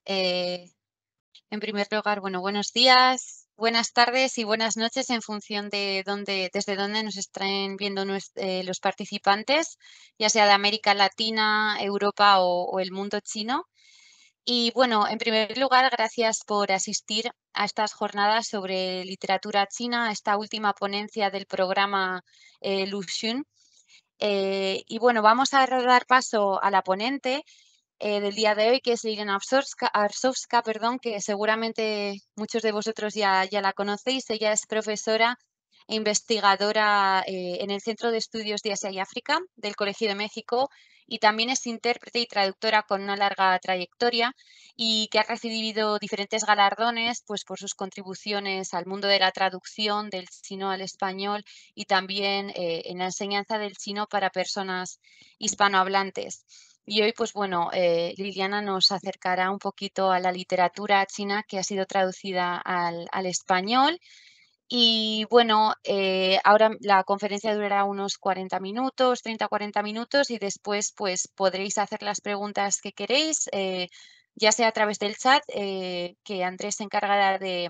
Eh, en primer lugar, bueno, buenos días, buenas tardes y buenas noches en función de desde dónde nos estén viendo los participantes, ya sea de América Latina, Europa o el mundo chino. Y bueno, en primer lugar, gracias por asistir a estas jornadas sobre literatura china, a esta última ponencia del programa Luxun. Y bueno, vamos a dar paso a la ponente del día de hoy, que es Liliana Arsovska, perdón, que seguramente muchos de vosotros ya la conocéis. Ella es profesora e investigadora en el Centro de Estudios de Asia y África del Colegio de México y también es intérprete y traductora con una larga trayectoria y que ha recibido diferentes galardones pues, por sus contribuciones al mundo de la traducción del chino al español y también en la enseñanza del chino para personas hispanohablantes. Y hoy, pues bueno, Liliana nos acercará un poquito a la literatura china que ha sido traducida al español. Y bueno, ahora la conferencia durará unos 40 minutos, 30 40 minutos y después pues podréis hacer las preguntas que queréis, ya sea a través del chat, que Andrés se encargará de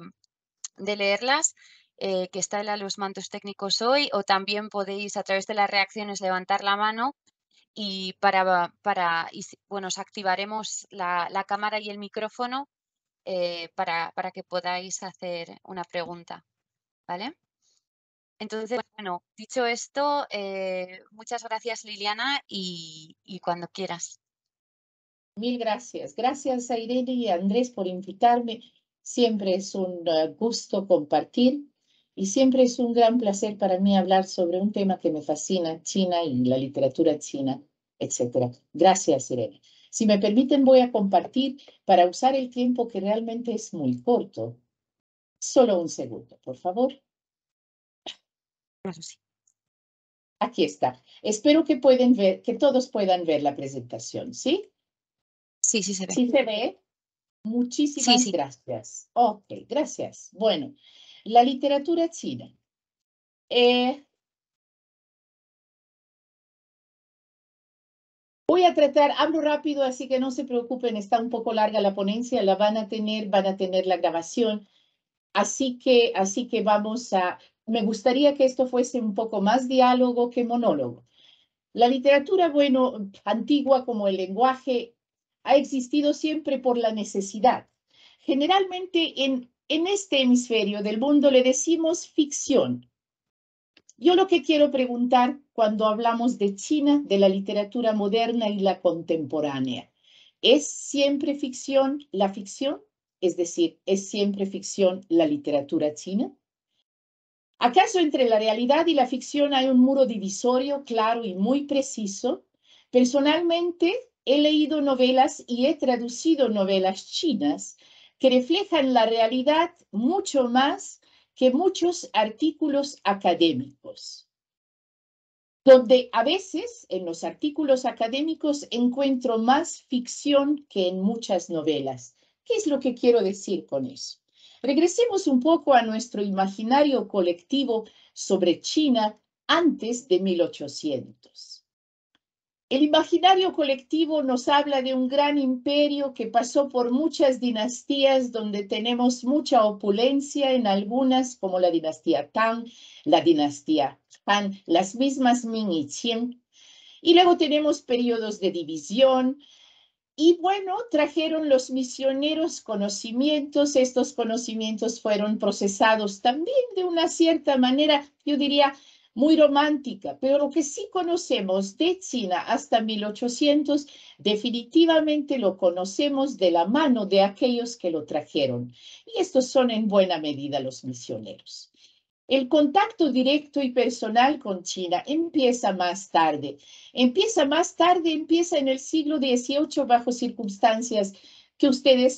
leerlas, que está en los mandos técnicos hoy, o también podéis a través de las reacciones levantar la mano y bueno, os activaremos la cámara y el micrófono para que podáis hacer una pregunta, ¿vale? Entonces, bueno, dicho esto, muchas gracias Liliana y cuando quieras. Mil gracias. Gracias a Irene y a Andrés por invitarme. Siempre es un gusto compartir y siempre es un gran placer para mí hablar sobre un tema que me fascina, China y la literatura china, etcétera. Gracias, Irene. Si me permiten, voy a compartir para usar el tiempo que realmente es muy corto. Solo un segundo, por favor. Claro, sí. Aquí está. Espero que pueden ver, que todos puedan ver la presentación, ¿sí? Sí, sí se ve. ¿Sí se ve? Sí, Muchísimas sí. gracias. Ok, gracias. Bueno, la literatura china. Voy a tratar, hablo rápido, así que no se preocupen, está un poco larga la ponencia, la van a tener la grabación. Así que me gustaría que esto fuese un poco más diálogo que monólogo. La literatura, bueno, antigua como el lenguaje, ha existido siempre por la necesidad. Generalmente en este hemisferio del mundo le decimos ficción. Yo lo que quiero preguntar cuando hablamos de China, de la literatura moderna y la contemporánea, ¿es siempre ficción la ficción? Es decir, ¿es siempre ficción la literatura china? ¿Acaso entre la realidad y la ficción hay un muro divisorio claro y muy preciso? Personalmente, he leído novelas y he traducido novelas chinas que reflejan la realidad mucho más que muchos artículos académicos, donde a veces en los artículos académicos encuentro más ficción que en muchas novelas. ¿Qué es lo que quiero decir con eso? Regresemos un poco a nuestro imaginario colectivo sobre China antes de 1800. El imaginario colectivo nos habla de un gran imperio que pasó por muchas dinastías donde tenemos mucha opulencia en algunas, como la dinastía Tang, la dinastía Han, las mismas Ming y Qing. Y luego tenemos periodos de división, y bueno, trajeron los misioneros conocimientos, estos conocimientos fueron procesados también de una cierta manera, yo diría, muy romántica, pero lo que sí conocemos de China hasta 1800, definitivamente lo conocemos de la mano de aquellos que lo trajeron. Y estos son en buena medida los misioneros. El contacto directo y personal con China empieza más tarde. Empieza en el siglo XVIII bajo circunstancias que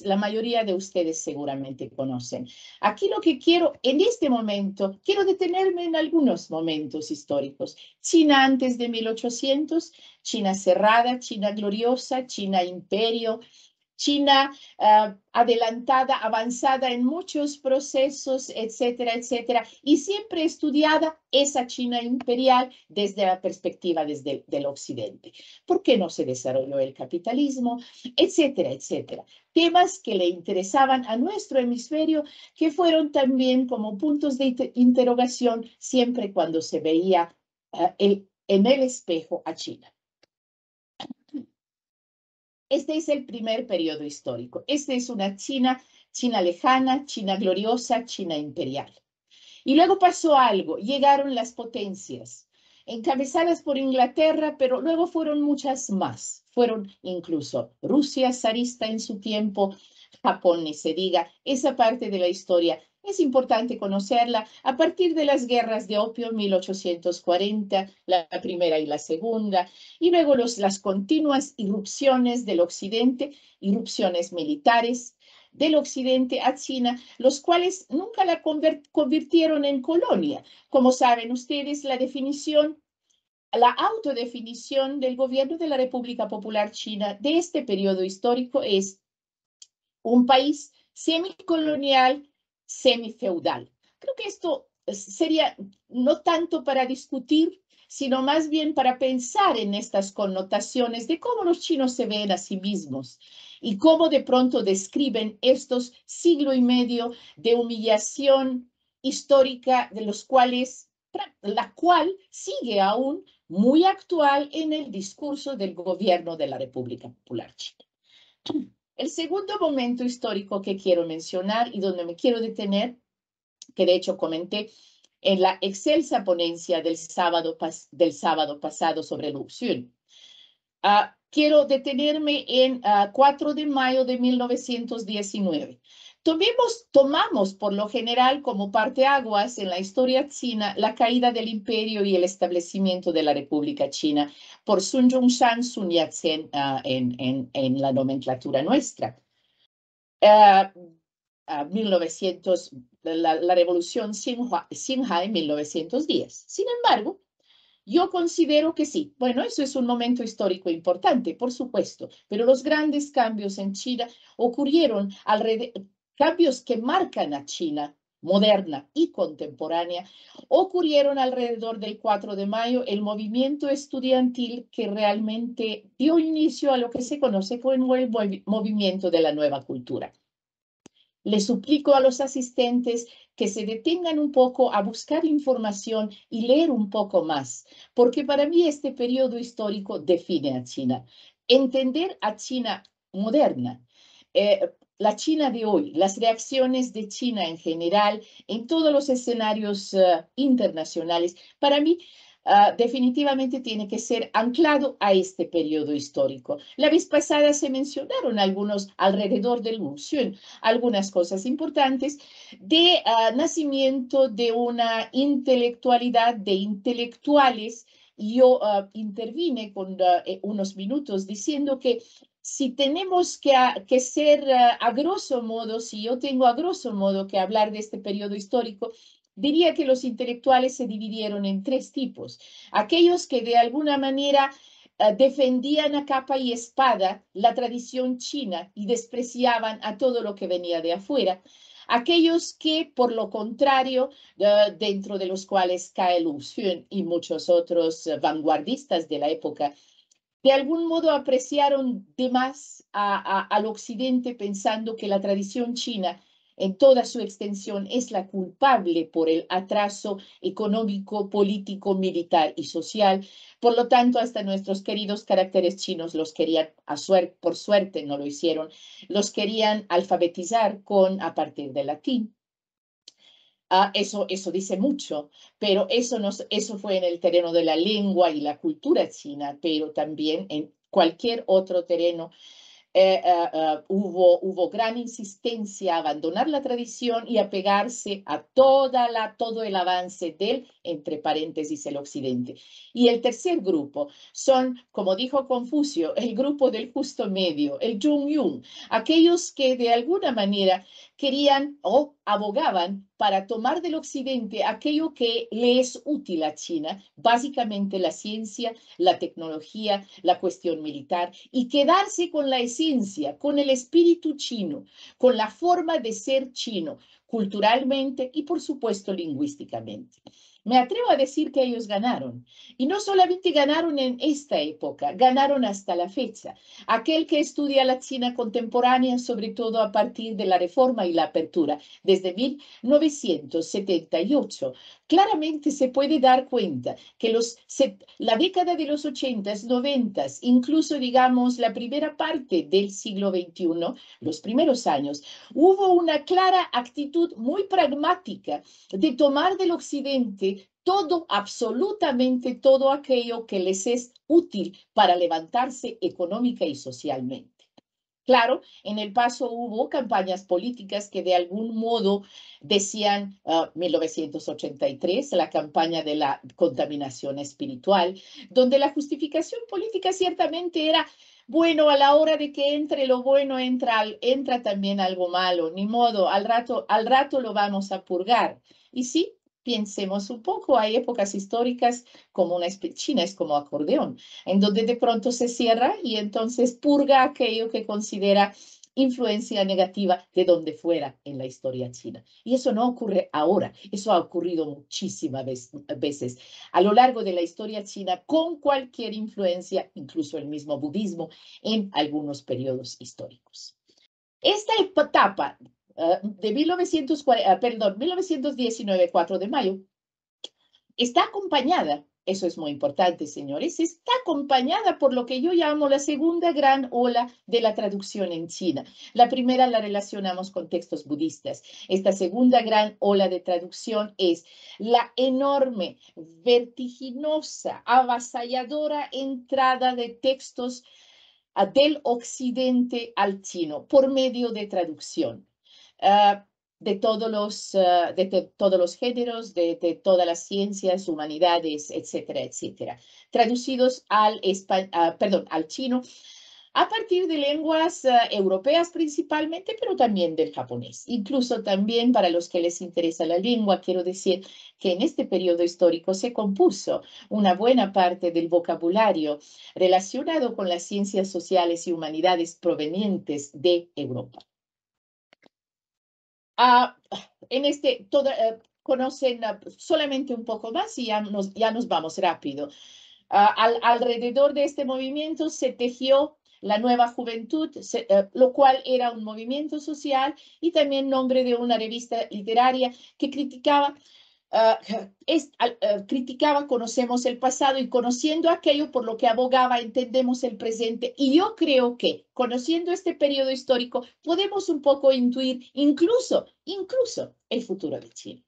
la mayoría de ustedes seguramente conocen. Aquí lo que quiero, en este momento, quiero detenerme en algunos momentos históricos. China antes de 1800, China cerrada, China gloriosa, China imperio, China adelantada, avanzada en muchos procesos, etcétera, etcétera, y siempre estudiada esa China imperial desde la perspectiva del occidente. ¿Por qué no se desarrolló el capitalismo? Etcétera, etcétera. Temas que le interesaban a nuestro hemisferio, que fueron también como puntos de interrogación siempre cuando se veía en el espejo a China. Este es el primer periodo histórico. Esta es una China, China lejana, China gloriosa, China imperial. Y luego pasó algo, llegaron las potencias, encabezadas por Inglaterra, pero luego fueron muchas más. Fueron incluso Rusia zarista en su tiempo, Japón, ni se diga, esa parte de la historia es importante conocerla a partir de las guerras de opio 1840, la primera y la segunda, y luego las continuas irrupciones del occidente, irrupciones militares del occidente a China, los cuales nunca la convirtieron en colonia. Como saben ustedes, la autodefinición del gobierno de la República Popular China de este periodo histórico es un país semicolonial, semifeudal. Creo que esto sería no tanto para discutir, sino más bien para pensar en estas connotaciones de cómo los chinos se ven a sí mismos y cómo de pronto describen estos siglo y medio de humillación histórica de los cuales, la cual sigue aún muy actual en el discurso del gobierno de la República Popular China. El segundo momento histórico que quiero mencionar y donde me quiero detener, que de hecho comenté en la excelsa ponencia del sábado pasado sobre Lu Xun, quiero detenerme en 4 de mayo de 1919. Tomamos por lo general como parteaguas en la historia china la caída del imperio y el establecimiento de la República China por Sun Yat-sen, Sun Yat-sen en la nomenclatura nuestra. 1900, la revolución Xinhua en 1910. Sin embargo, yo considero que sí. Bueno, eso es un momento histórico importante, por supuesto, pero los grandes cambios en China ocurrieron cambios que marcan a China moderna y contemporánea, ocurrieron alrededor del 4 de mayo, el movimiento estudiantil que realmente dio inicio a lo que se conoce como el movimiento de la nueva cultura. Les suplico a los asistentes que se detengan un poco a buscar información y leer un poco más, porque para mí este periodo histórico define a China. Entender a China moderna, la China de hoy, las reacciones de China en general en todos los escenarios internacionales, para mí definitivamente tiene que ser anclado a este periodo histórico. La vez pasada se mencionaron algunos alrededor del Lu Xun, algunas cosas importantes de nacimiento de una intelectualidad, de intelectuales. Yo intervine con unos minutos diciendo que si tenemos que ser a grosso modo, si yo tengo a grosso modo que hablar de este periodo histórico, diría que los intelectuales se dividieron en 3 tipos. Aquellos que de alguna manera defendían a capa y espada la tradición china y despreciaban a todo lo que venía de afuera. Aquellos que, por lo contrario, dentro de los cuales cae Lu Xun y muchos otros vanguardistas de la época, de algún modo apreciaron de más al occidente pensando que la tradición china en toda su extensión es la culpable por el atraso económico, político, militar y social. Por lo tanto, hasta nuestros queridos caracteres chinos los querían, por suerte no lo hicieron, los querían alfabetizar a partir del latín. Eso dice mucho, pero eso fue en el terreno de la lengua y la cultura china, pero también en cualquier otro terreno hubo gran insistencia a abandonar la tradición y a pegarse a todo el avance del, entre paréntesis, el occidente. Y el tercer grupo son, como dijo Confucio, el grupo del justo medio, el Zhongyun, aquellos que de alguna manera querían o abogaban para tomar del occidente aquello que le es útil a China, básicamente la ciencia, la tecnología, la cuestión militar, y quedarse con la esencia esencia, con el espíritu chino, con la forma de ser chino, culturalmente y por supuesto lingüísticamente. Me atrevo a decir que ellos ganaron. Y no solamente ganaron en esta época, ganaron hasta la fecha. Aquel que estudia la China contemporánea, sobre todo a partir de la Reforma y la Apertura, desde 1978, claramente se puede dar cuenta que la década de los 80s, 90s, incluso digamos la primera parte del siglo XXI, los primeros años, hubo una clara actitud muy pragmática de tomar del occidente todo, absolutamente todo aquello que les es útil para levantarse económica y socialmente. Claro, en el paso hubo campañas políticas que de algún modo decían 1983, la campaña de la contaminación espiritual, donde la justificación política ciertamente era, bueno, a la hora de que entre lo bueno, entra también algo malo, ni modo, al rato lo vamos a purgar. Y sí, pensemos un poco, hay épocas históricas como China es como acordeón, en donde de pronto se cierra y entonces purga aquello que considera influencia negativa de donde fuera en la historia china. Y eso no ocurre ahora, eso ha ocurrido muchísimas veces a lo largo de la historia china con cualquier influencia, incluso el mismo budismo, en algunos periodos históricos. Esta etapa de 1919, 4 de mayo, está acompañada, eso es muy importante, señores, está acompañada por lo que yo llamo la segunda gran ola de la traducción en China. La primera la relacionamos con textos budistas. Esta segunda gran ola de traducción es la enorme, vertiginosa, avasalladora entrada de textos del occidente al chino por medio de traducción. De todos los géneros, de todas las ciencias, humanidades, etcétera, etcétera, traducidos al chino a partir de lenguas europeas principalmente, pero también del japonés. Incluso también para los que les interesa la lengua, quiero decir que en este periodo histórico se compuso una buena parte del vocabulario relacionado con las ciencias sociales y humanidades provenientes de Europa. Conocen solamente un poco más y ya nos vamos rápido. Alrededor de este movimiento se tejió la nueva juventud, lo cual era un movimiento social y también nombre de una revista literaria que criticaba, conocemos el pasado y conociendo aquello por lo que abogaba, entendemos el presente. Y yo creo que conociendo este periodo histórico podemos un poco intuir incluso el futuro de China.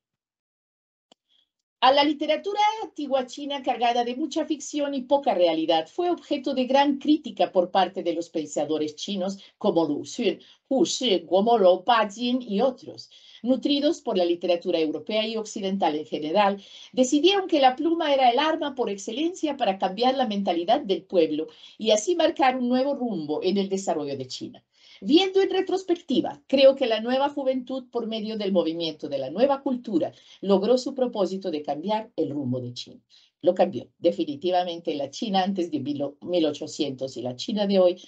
A la literatura antigua china, cargada de mucha ficción y poca realidad, fue objeto de gran crítica por parte de los pensadores chinos como Lu Xun, Hu Shi, Guomolo, Ba Jin y otros. Nutridos por la literatura europea y occidental en general, decidieron que la pluma era el arma por excelencia para cambiar la mentalidad del pueblo y así marcar un nuevo rumbo en el desarrollo de China. Viendo en retrospectiva, creo que la nueva juventud, por medio del movimiento de la nueva cultura, logró su propósito de cambiar el rumbo de China. Lo cambió. Definitivamente la China antes de 1800 y la China de hoy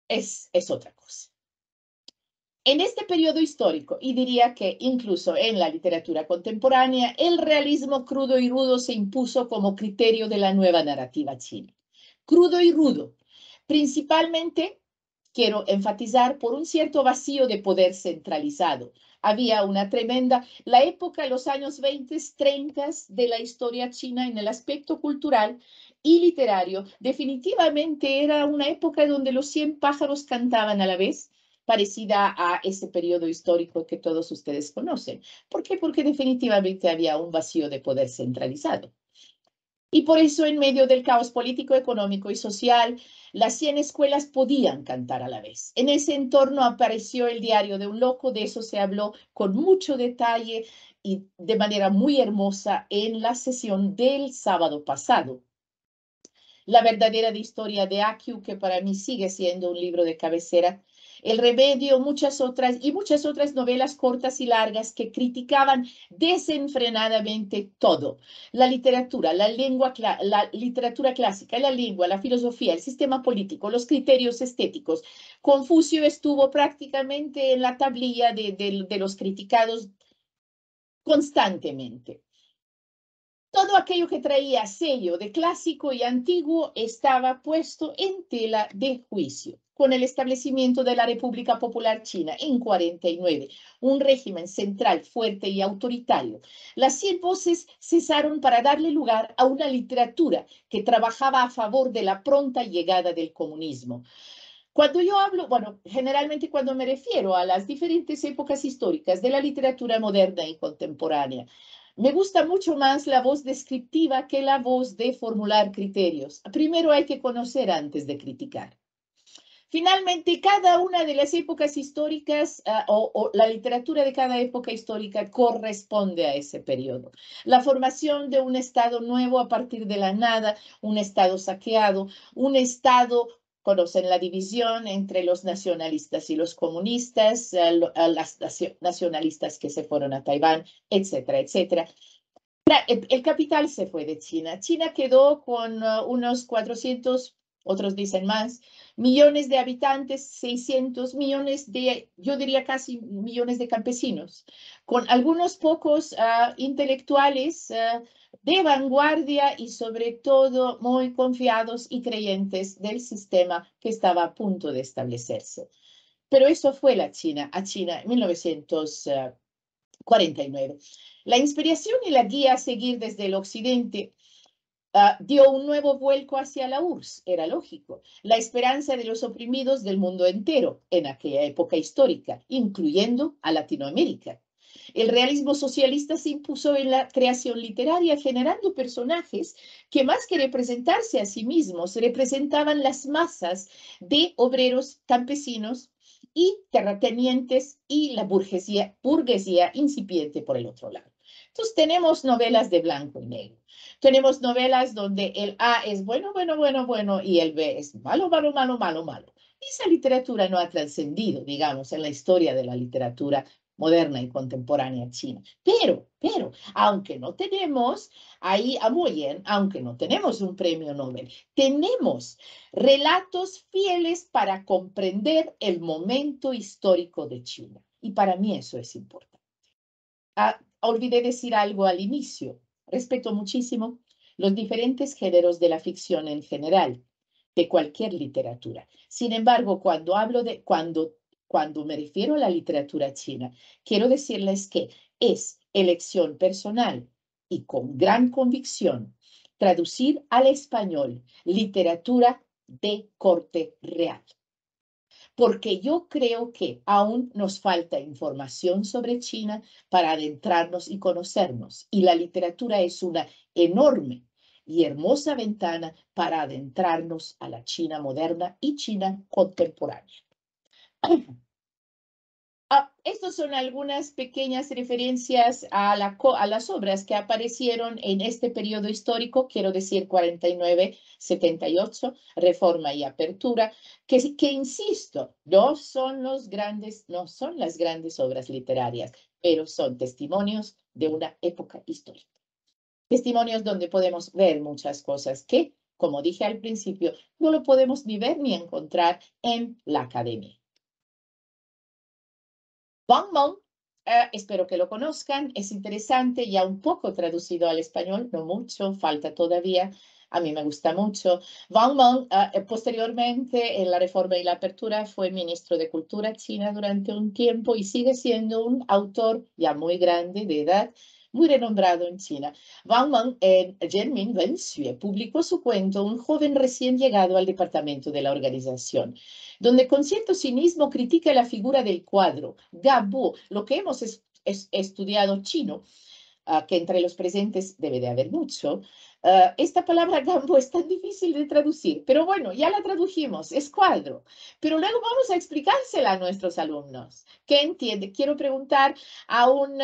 es otra cosa. En este periodo histórico, y diría que incluso en la literatura contemporánea, el realismo crudo y rudo se impuso como criterio de la nueva narrativa china. Crudo y rudo, principalmente quiero enfatizar por un cierto vacío de poder centralizado. Había una tremenda, la época, los años 20, 30 de la historia china en el aspecto cultural y literario, definitivamente era una época donde los 100 pájaros cantaban a la vez, parecida a ese periodo histórico que todos ustedes conocen. ¿Por qué? Porque definitivamente había un vacío de poder centralizado. Y por eso, en medio del caos político, económico y social, las 100 escuelas podían cantar a la vez. En ese entorno apareció el diario de un loco, de eso se habló con mucho detalle y de manera muy hermosa en la sesión del sábado pasado. La verdadera historia de Akio, que para mí sigue siendo un libro de cabecera, El Remedio, muchas otras novelas cortas y largas que criticaban desenfrenadamente todo. La literatura, la literatura clásica, la lengua, la filosofía, el sistema político, los criterios estéticos. Confucio estuvo prácticamente en la tablilla de los criticados constantemente. Todo aquello que traía sello de clásico y antiguo estaba puesto en tela de juicio. Con el establecimiento de la República Popular China en 49, un régimen central fuerte y autoritario, las 100 voces cesaron para darle lugar a una literatura que trabajaba a favor de la pronta llegada del comunismo. Cuando yo hablo, bueno, generalmente cuando me refiero a las diferentes épocas históricas de la literatura moderna y contemporánea, me gusta mucho más la voz descriptiva que la voz de formular criterios. Primero hay que conocer antes de criticar. Finalmente, cada una de las épocas históricas o la literatura de cada época histórica corresponde a ese periodo. La formación de un Estado nuevo a partir de la nada, un Estado saqueado, un Estado, conocen la división entre los nacionalistas y los comunistas, las nacionalistas que se fueron a Taiwán, etcétera, etcétera. El capital se fue de China. China quedó con unos 400, otros dicen más, millones de habitantes, 600 millones de, yo diría casi millones de campesinos, con algunos pocos intelectuales de vanguardia y sobre todo muy confiados y creyentes del sistema que estaba a punto de establecerse. Pero eso fue a China en 1949. La inspiración y la guía a seguir desde el occidente dio un nuevo vuelco hacia la URSS, era lógico. La esperanza de los oprimidos del mundo entero en aquella época histórica, incluyendo a Latinoamérica. El realismo socialista se impuso en la creación literaria, generando personajes que más que representarse a sí mismos, representaban las masas de obreros, campesinos y terratenientes y la burguesía incipiente por el otro lado. Entonces tenemos novelas de blanco y negro. Tenemos novelas donde el A es bueno, bueno, bueno, bueno y el B es malo, malo, malo, malo, malo. Esa literatura no ha trascendido, digamos, en la historia de la literatura moderna y contemporánea china. Pero, aunque no tenemos ahí a Moyen, aunque no tenemos un premio Nobel, tenemos relatos fieles para comprender el momento histórico de China. Y para mí eso es importante. Olvidé decir algo al inicio. Respeto muchísimo los diferentes géneros de la ficción en general, de cualquier literatura. Sin embargo, cuando me refiero a la literatura china, quiero decirles que es elección personal y con gran convicción traducir al español literatura de corte real. Porque yo creo que aún nos falta información sobre China para adentrarnos y conocernos. Y la literatura es una enorme y hermosa ventana para adentrarnos a la China moderna y China contemporánea. Estas son algunas pequeñas referencias a las obras que aparecieron en este periodo histórico, quiero decir 49-78, Reforma y Apertura, que insisto, no son las grandes obras literarias, pero son testimonios de una época histórica. Testimonios donde podemos ver muchas cosas que, como dije al principio, no lo podemos ni ver ni encontrar en la academia. Wang Meng, espero que lo conozcan, es interesante, ya un poco traducido al español, no mucho, falta todavía, a mí me gusta mucho. Wang Meng, posteriormente, en la Reforma y la Apertura, fue ministro de Cultura china durante un tiempo y sigue siendo un autor ya muy grande de edad, muy renombrado en China. Wang Meng en Zhenmin Wenxue publicó su cuento Un joven recién llegado al departamento de la organización, donde con cierto cinismo critica la figura del cuadro, Gabu, lo que hemos estudiado chino, que entre los presentes debe de haber mucho. Esta palabra gambo es tan difícil de traducir, pero bueno, ya la tradujimos, es cuadro. Pero luego vamos a explicársela a nuestros alumnos. ¿Qué entiende? Quiero preguntar a un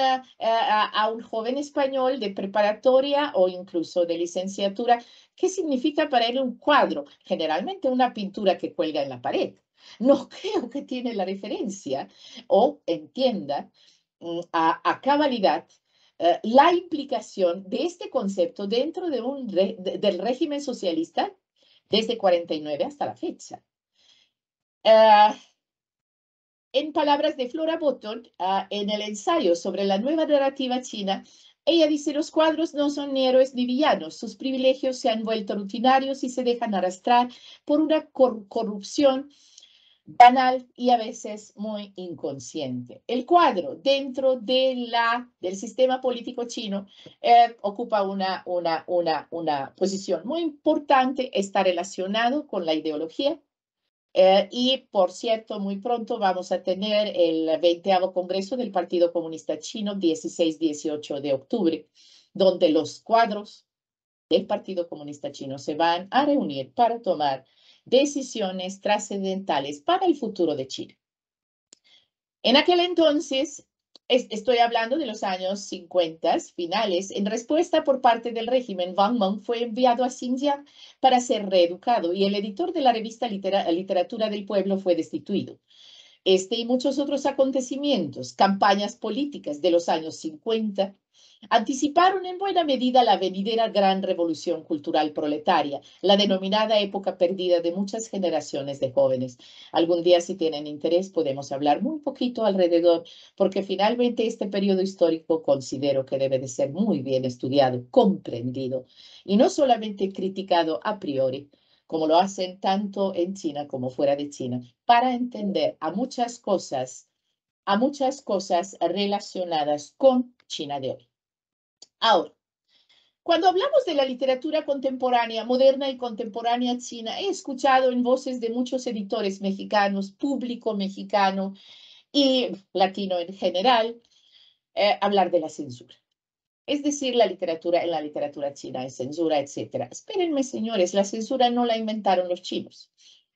joven español de preparatoria o incluso de licenciatura, ¿qué significa para él un cuadro? Generalmente una pintura que cuelga en la pared. no creo que tiene la referencia o entienda a cabalidad la implicación de este concepto dentro de del régimen socialista desde 49 hasta la fecha. En palabras de Flora Botton, en el ensayo sobre la nueva narrativa china, ella dice, los cuadros no son ni héroes ni villanos, sus privilegios se han vuelto rutinarios y se dejan arrastrar por una corrupción banal y a veces muy inconsciente. El cuadro dentro del sistema político chino ocupa una posición muy importante, está relacionado con la ideología. Y, por cierto, muy pronto vamos a tener el 20º Congreso del Partido Comunista Chino, 16-18 de octubre, donde los cuadros del Partido Comunista Chino se van a reunir para tomar decisiones trascendentales para el futuro de China. En aquel entonces, estoy hablando de los años 50 finales, en respuesta por parte del régimen, Wang Mang fue enviado a Xinjiang para ser reeducado y el editor de la revista Literatura del Pueblo fue destituido. Este y muchos otros acontecimientos, campañas políticas de los años 50, anticiparon en buena medida la venidera gran revolución cultural proletaria, la denominada época perdida de muchas generaciones de jóvenes. Algún día, si tienen interés, podemos hablar muy poquito alrededor, porque finalmente este periodo histórico considero que debe de ser muy bien estudiado, comprendido, y no solamente criticado a priori, como lo hacen tanto en China como fuera de China, para entender a muchas cosas relacionadas con China de hoy. Ahora, cuando hablamos de la literatura contemporánea, moderna y contemporánea china, he escuchado en voces de muchos editores mexicanos, público mexicano y latino en general, hablar de la censura. Es decir, en la literatura china hay censura, etc. Espérenme, señores, la censura no la inventaron los chinos.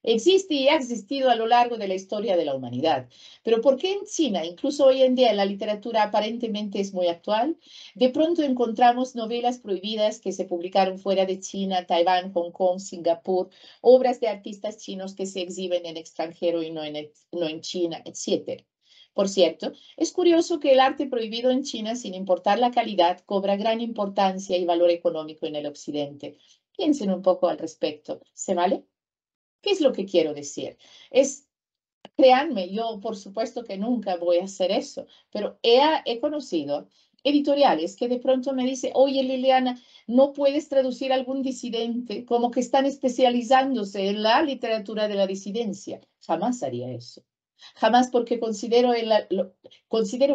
Existe y ha existido a lo largo de la historia de la humanidad. Pero ¿por qué en China, incluso hoy en día, la literatura aparentemente es muy actual? De pronto encontramos novelas prohibidas que se publicaron fuera de China, Taiwán, Hong Kong, Singapur, obras de artistas chinos que se exhiben en extranjero y no en China, etc. Por cierto, es curioso que el arte prohibido en China, sin importar la calidad, cobra gran importancia y valor económico en el occidente. Piensen un poco al respecto. ¿Se vale? ¿Qué es lo que quiero decir? Créanme, yo por supuesto que nunca voy a hacer eso, pero he conocido editoriales que de pronto me dicen, oye Liliana, ¿no puedes traducir algún disidente? Como que están especializándose en la literatura de la disidencia. Jamás haría eso. Jamás, porque considero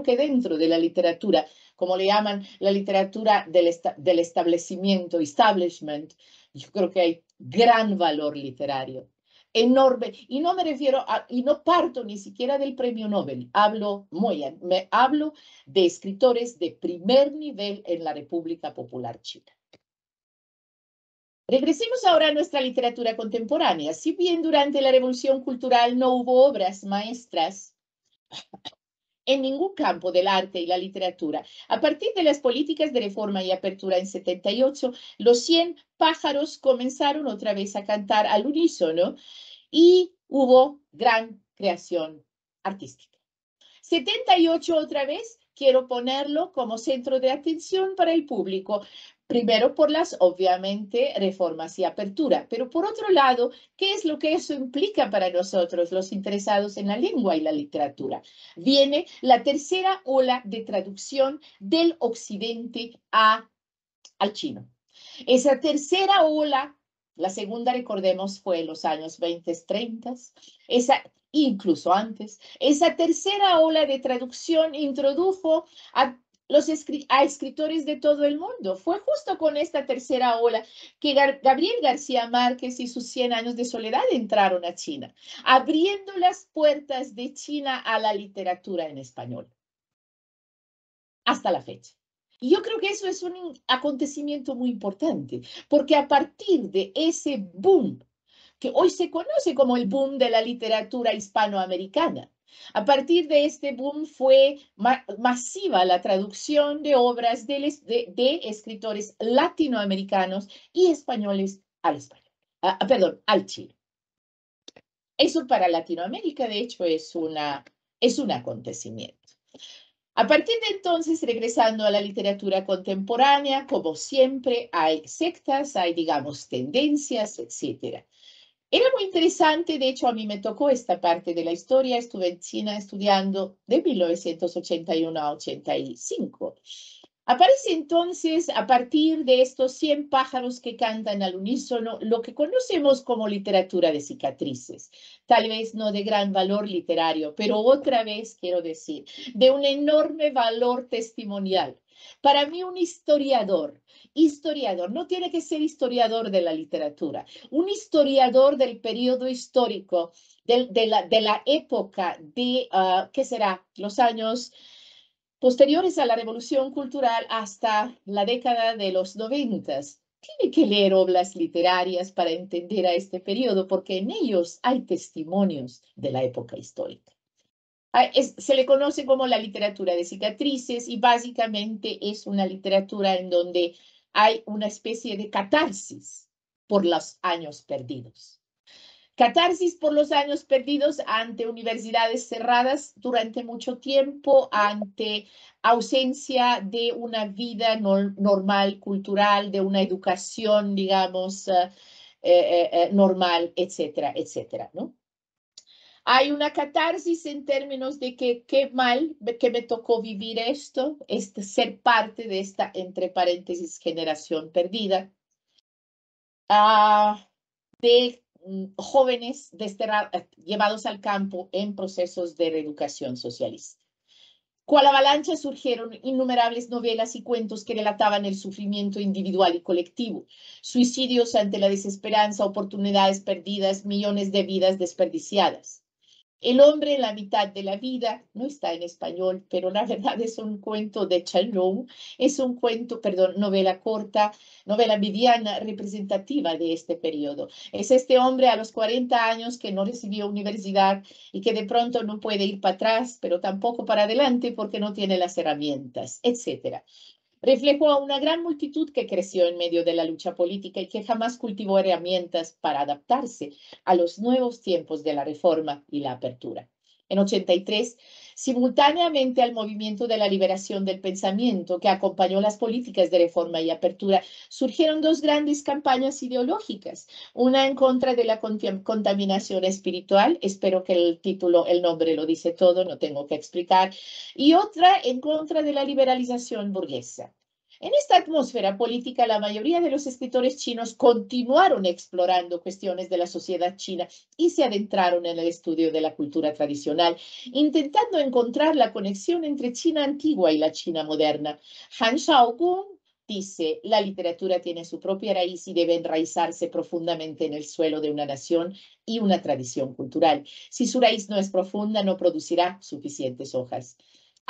que dentro de la literatura, como le llaman la literatura del establecimiento, establishment, yo creo que hay gran valor literario, enorme. Y no me refiero y no parto ni siquiera del premio Nobel. Hablo de escritores de primer nivel en la República Popular China. Regresemos ahora a nuestra literatura contemporánea. Si bien durante la Revolución Cultural no hubo obras maestras en ningún campo del arte y la literatura, a partir de las políticas de reforma y apertura en 78, los 100 pájaros comenzaron otra vez a cantar al unísono y hubo gran creación artística. 78 otra vez, quiero ponerlo como centro de atención para el público. Primero por las, obviamente, reformas y apertura, pero por otro lado, ¿qué es lo que eso implica para nosotros, los interesados en la lengua y la literatura? Viene la tercera ola de traducción del occidente al chino. Esa tercera ola, la segunda, recordemos, fue en los años 20, 30, incluso antes. Esa tercera ola de traducción introdujo a escritores de todo el mundo. Fue justo con esta tercera ola que Gabriel García Márquez y sus 100 años de soledad entraron a China, abriendo las puertas de China a la literatura en español. Hasta la fecha. Y yo creo que eso es un acontecimiento muy importante, porque a partir de ese boom, que hoy se conoce como el boom de la literatura hispanoamericana, a partir de este boom fue masiva la traducción de obras de escritores latinoamericanos y españoles al español, al chino. Eso para Latinoamérica, de hecho, es un acontecimiento. A partir de entonces, regresando a la literatura contemporánea, como siempre, hay sectas, hay, digamos, tendencias, etcétera. Era muy interesante, de hecho, a mí me tocó esta parte de la historia. Estuve en China estudiando de 1981 a 85. Aparece entonces, a partir de estos 100 pájaros que cantan al unísono, lo que conocemos como literatura de cicatrices. Tal vez no de gran valor literario, pero otra vez quiero decir, de un enorme valor testimonial. Para mí, un historiador, no tiene que ser historiador de la literatura, un historiador del periodo histórico, de la época de, ¿qué será? Los años posteriores a la Revolución Cultural hasta la década de los 90. Tiene que leer obras literarias para entender a este periodo, porque en ellos hay testimonios de la época histórica. Se le conoce como la literatura de cicatrices y básicamente es una literatura en donde hay una especie de catarsis por los años perdidos. Catarsis por los años perdidos ante universidades cerradas durante mucho tiempo, ante ausencia de una vida normal, cultural, de una educación, digamos, normal, etcétera, etcétera, ¿no? Hay una catarsis en términos de que qué mal que me tocó vivir esto, ser parte de esta, entre paréntesis, generación perdida. De jóvenes llevados al campo en procesos de reeducación socialista. Cual avalancha surgieron innumerables novelas y cuentos que relataban el sufrimiento individual y colectivo, suicidios ante la desesperanza, oportunidades perdidas, millones de vidas desperdiciadas. El hombre en la mitad de la vida no está en español, pero la verdad es un cuento de Chalon, es un cuento, perdón, novela corta, novela mediana representativa de este periodo. Es este hombre a los 40 años que no recibió universidad y que de pronto no puede ir para atrás, pero tampoco para adelante porque no tiene las herramientas, etcétera. Reflejó a una gran multitud que creció en medio de la lucha política y que jamás cultivó herramientas para adaptarse a los nuevos tiempos de la reforma y la apertura. En 83, simultáneamente al movimiento de la liberación del pensamiento que acompañó las políticas de reforma y apertura, surgieron dos grandes campañas ideológicas. Una en contra de la contaminación espiritual, espero que el nombre lo dice todo, no tengo que explicar, y otra en contra de la liberalización burguesa. En esta atmósfera política, la mayoría de los escritores chinos continuaron explorando cuestiones de la sociedad china y se adentraron en el estudio de la cultura tradicional, intentando encontrar la conexión entre China antigua y la China moderna. Han Shaogun dice, la literatura tiene su propia raíz y debe enraizarse profundamente en el suelo de una nación y una tradición cultural. Si su raíz no es profunda, no producirá suficientes hojas.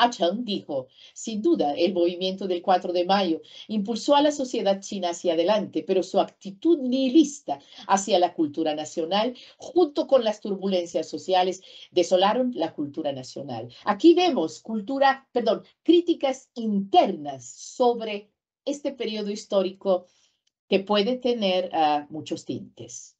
Cheng dijo, sin duda, el movimiento del 4 de mayo impulsó a la sociedad china hacia adelante, pero su actitud nihilista hacia la cultura nacional, junto con las turbulencias sociales, desolaron la cultura nacional. Aquí vemos críticas internas sobre este periodo histórico que puede tener muchos tintes.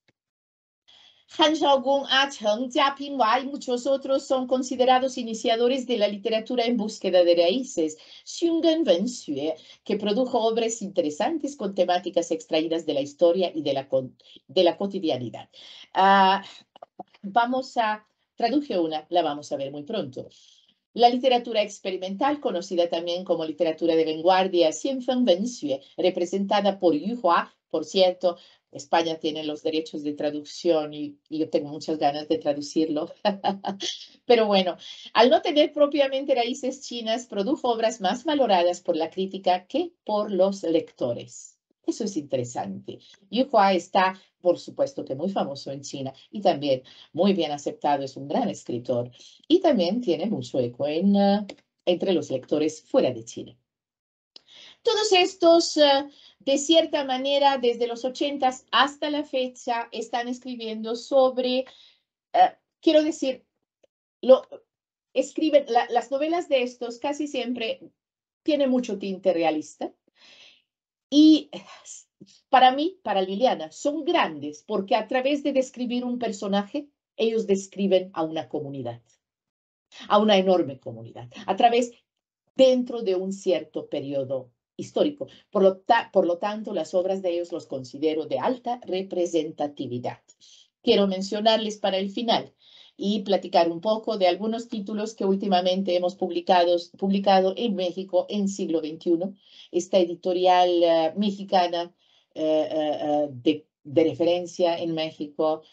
Han Shaogun, Cheng, Jia Pinghua y muchos otros son considerados iniciadores de la literatura en búsqueda de raíces, Xungen Wenxue, que produjo obras interesantes con temáticas extraídas de la historia y de la cotidianidad. Traduje una, la vamos a ver muy pronto. La literatura experimental, conocida también como literatura de vanguardia, Xianfeng Wenxue, representada por Yu Hua, por cierto, España tiene los derechos de traducción y yo tengo muchas ganas de traducirlo. Pero bueno, al no tener propiamente raíces chinas, produjo obras más valoradas por la crítica que por los lectores. Eso es interesante. Yu Hua está, por supuesto, que muy famoso en China y también muy bien aceptado, es un gran escritor y también tiene mucho eco entre los lectores fuera de China. Todos estos, de cierta manera, desde los 80 hasta la fecha, están escribiendo sobre, quiero decir, escriben, las novelas de estos casi siempre tienen mucho tinte realista y para mí, para Liliana, son grandes porque a través de describir un personaje ellos describen a una comunidad, a una enorme comunidad, a través, dentro de un cierto periodo histórico. Por lo tanto, las obras de ellos los considero de alta representatividad. Quiero mencionarles para el final y platicar un poco de algunos títulos que últimamente hemos publicado en México en siglo XXI. Esta editorial mexicana de referencia en México,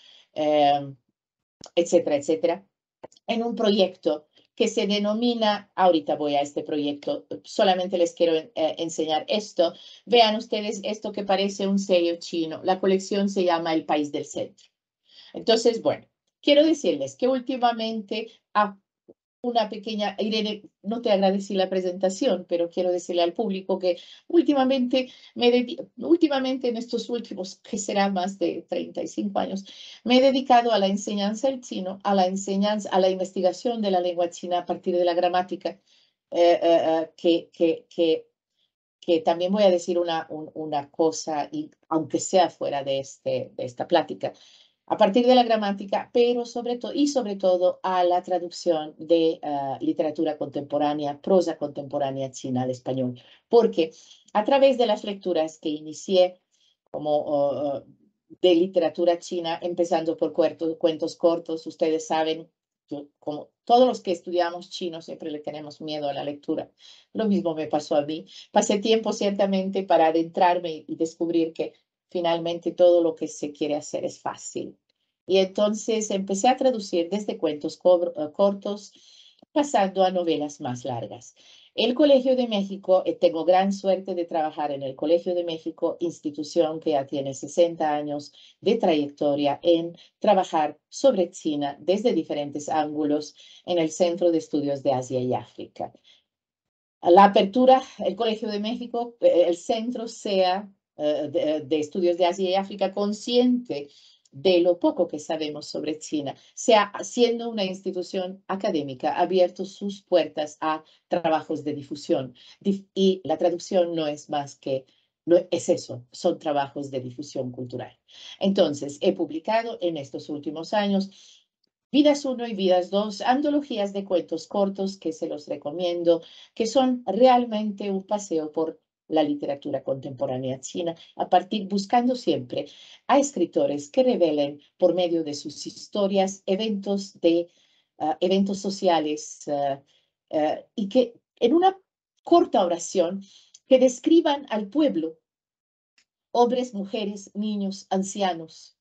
etcétera, etcétera, en un proyecto que se denomina, ahorita voy a este proyecto, solamente les quiero enseñar esto. Vean ustedes esto que parece un sello chino. La colección se llama El País del Centro. Entonces, bueno, quiero decirles que últimamente una pequeña, Irene, no te agradecí la presentación, pero quiero decirle al público que últimamente en estos últimos, que será más de 35 años, me he dedicado a la enseñanza del chino, a la investigación de la lengua china a partir de la gramática, que también voy a decir una cosa, y aunque sea fuera de esta plática, a partir de la gramática, pero sobre todo a la traducción de literatura contemporánea, prosa contemporánea china al español, porque a través de las lecturas que inicié como de literatura china, empezando por cuentos cortos, ustedes saben, como todos los que estudiamos chino siempre le tenemos miedo a la lectura. Lo mismo me pasó a mí. Pasé tiempo ciertamente para adentrarme y descubrir que finalmente todo lo que se quiere hacer es fácil. Y entonces empecé a traducir desde cuentos cortos, pasando a novelas más largas. El Colegio de México, tengo gran suerte de trabajar en el Colegio de México, institución que ya tiene 60 años de trayectoria en trabajar sobre China desde diferentes ángulos en el Centro de Estudios de Asia y África. La apertura, el Colegio de México, el centro sea de estudios de Asia y África, consciente de lo poco que sabemos sobre China, sea siendo una institución académica, ha abierto sus puertas a trabajos de difusión. Y la traducción no es más que, no es eso, son trabajos de difusión cultural. Entonces, he publicado en estos últimos años Vidas 1 y Vidas 2, antologías de cuentos cortos que se los recomiendo, que son realmente un paseo por la literatura contemporánea china, buscando siempre a escritores que revelen por medio de sus historias eventos sociales y que en una corta oración que describan al pueblo, hombres, mujeres, niños, ancianos,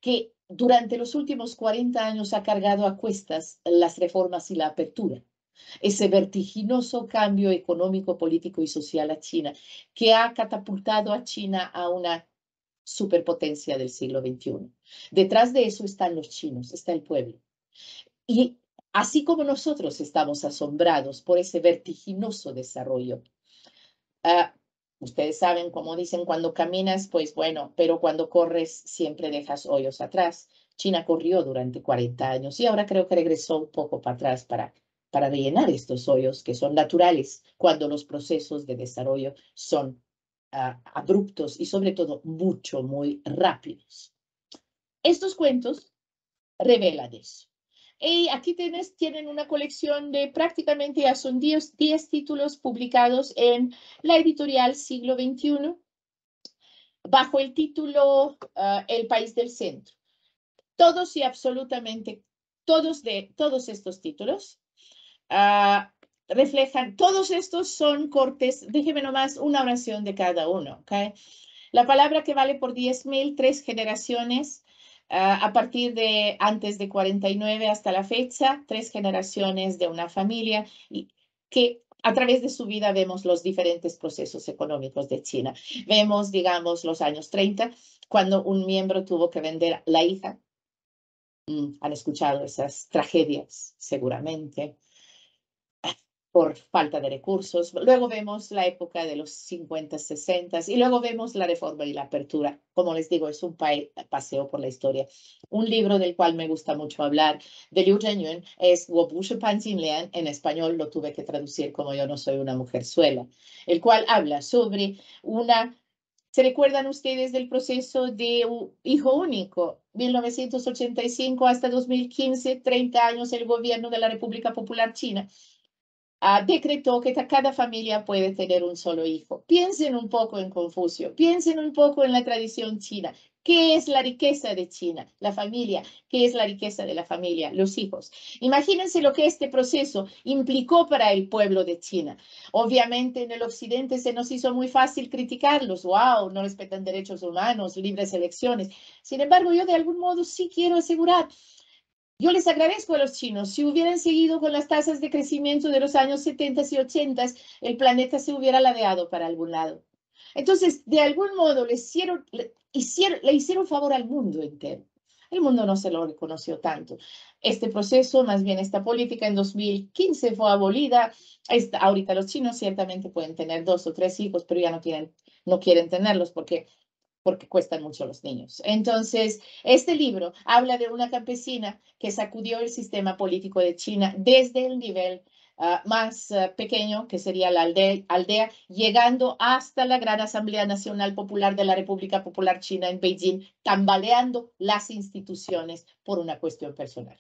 que durante los últimos 40 años ha cargado a cuestas las reformas y la apertura. Ese vertiginoso cambio económico, político y social a China, que ha catapultado a China a una superpotencia del siglo XXI. Detrás de eso están los chinos, está el pueblo. Y así como nosotros estamos asombrados por ese vertiginoso desarrollo, ustedes saben, como dicen, cuando caminas, pues bueno, pero cuando corres siempre dejas hoyos atrás. China corrió durante 40 años y ahora creo que regresó un poco para atrás para rellenar estos hoyos que son naturales cuando los procesos de desarrollo son abruptos y sobre todo muy rápidos. Estos cuentos revelan eso. Y aquí tienen una colección de prácticamente ya son 10 títulos publicados en la editorial Siglo XXI bajo el título El País del Centro. Todos y absolutamente todos estos títulos reflejan, todos estos son cortes, déjeme nomás una oración de cada uno, ¿ok? La palabra que vale por 10,000, 3 generaciones, a partir de antes de 49 hasta la fecha, 3 generaciones de una familia y que a través de su vida vemos los diferentes procesos económicos de China. Vemos, digamos, los años 30, cuando un miembro tuvo que vender la hija. Han escuchado esas tragedias, seguramente, por falta de recursos. Luego vemos la época de los 50, 60 y luego vemos la reforma y la apertura. Como les digo, es un paseo por la historia. Un libro del cual me gusta mucho hablar de Liu Zhenyun es Wobushe Panjin Lian. En español lo tuve que traducir como Yo no soy una mujerzuela, el cual habla sobre una ¿Se recuerdan ustedes del proceso de hijo único? 1985 hasta 2015, 30 años, el gobierno de la República Popular China decretó que cada familia puede tener un solo hijo. Piensen un poco en Confucio, piensen un poco en la tradición china. ¿Qué es la riqueza de China? La familia. ¿Qué es la riqueza de la familia? Los hijos. Imagínense lo que este proceso implicó para el pueblo de China. Obviamente en el occidente se nos hizo muy fácil criticarlos. ¡Wow! No respetan derechos humanos, libres elecciones. Sin embargo, yo de algún modo sí quiero asegurar. Yo les agradezco a los chinos. Si hubieran seguido con las tasas de crecimiento de los años 70 y 80, el planeta se hubiera ladeado para algún lado. Entonces, de algún modo, le hicieron favor al mundo entero. El mundo no se lo reconoció tanto. Este proceso, más bien esta política, en 2015 fue abolida. Ahorita los chinos ciertamente pueden tener 2 o 3 hijos, pero ya no quieren tenerlos porque cuestan mucho los niños. Entonces, este libro habla de una campesina que sacudió el sistema político de China desde el nivel más pequeño, que sería la aldea, llegando hasta la Gran Asamblea Nacional Popular de la República Popular China en Beijing, tambaleando las instituciones por una cuestión personal.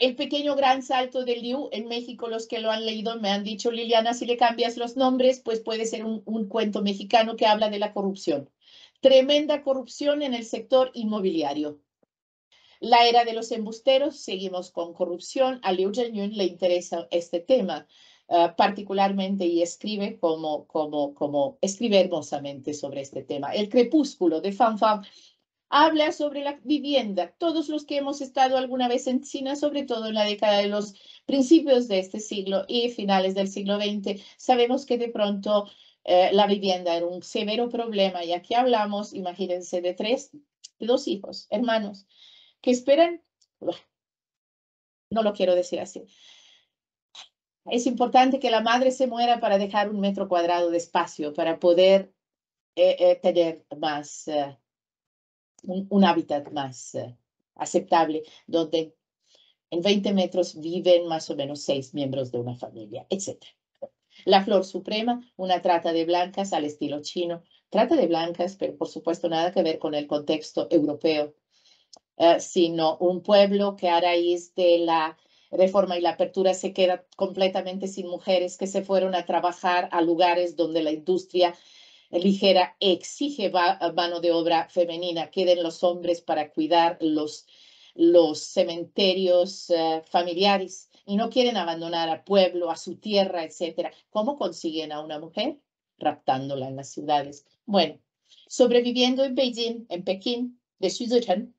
El pequeño gran salto de Liu en México, los que lo han leído me han dicho, Liliana, si le cambias los nombres, pues puede ser un cuento mexicano que habla de la corrupción. Tremenda corrupción en el sector inmobiliario. La era de los embusteros, seguimos con corrupción. A Liu Zhenyun le interesa este tema particularmente y escribe escribe hermosamente sobre este tema. El crepúsculo de Fan Fan habla sobre la vivienda. Todos los que hemos estado alguna vez en China, sobre todo en la década de los principios de este siglo y finales del siglo XX, sabemos que de pronto la vivienda era un severo problema. Y aquí hablamos, imagínense, de 2 hijos, hermanos, que esperan, no lo quiero decir así. Es importante que la madre se muera para dejar 1 metro cuadrado de espacio, para poder tener más un hábitat más aceptable, donde en 20 metros viven más o menos 6 miembros de una familia, etc. La flor suprema, una trata de blancas al estilo chino. Trata de blancas, pero por supuesto nada que ver con el contexto europeo, sino un pueblo que a raíz de la reforma y la apertura se queda completamente sin mujeres que se fueron a trabajar a lugares donde la industria ligera exige mano de obra femenina. Queden los hombres para cuidar los cementerios familiares y no quieren abandonar al pueblo, a su tierra, etc. ¿Cómo consiguen a una mujer? Raptándola en las ciudades. Bueno, sobreviviendo en Beijing, en Pekín, de Xu Zhichen,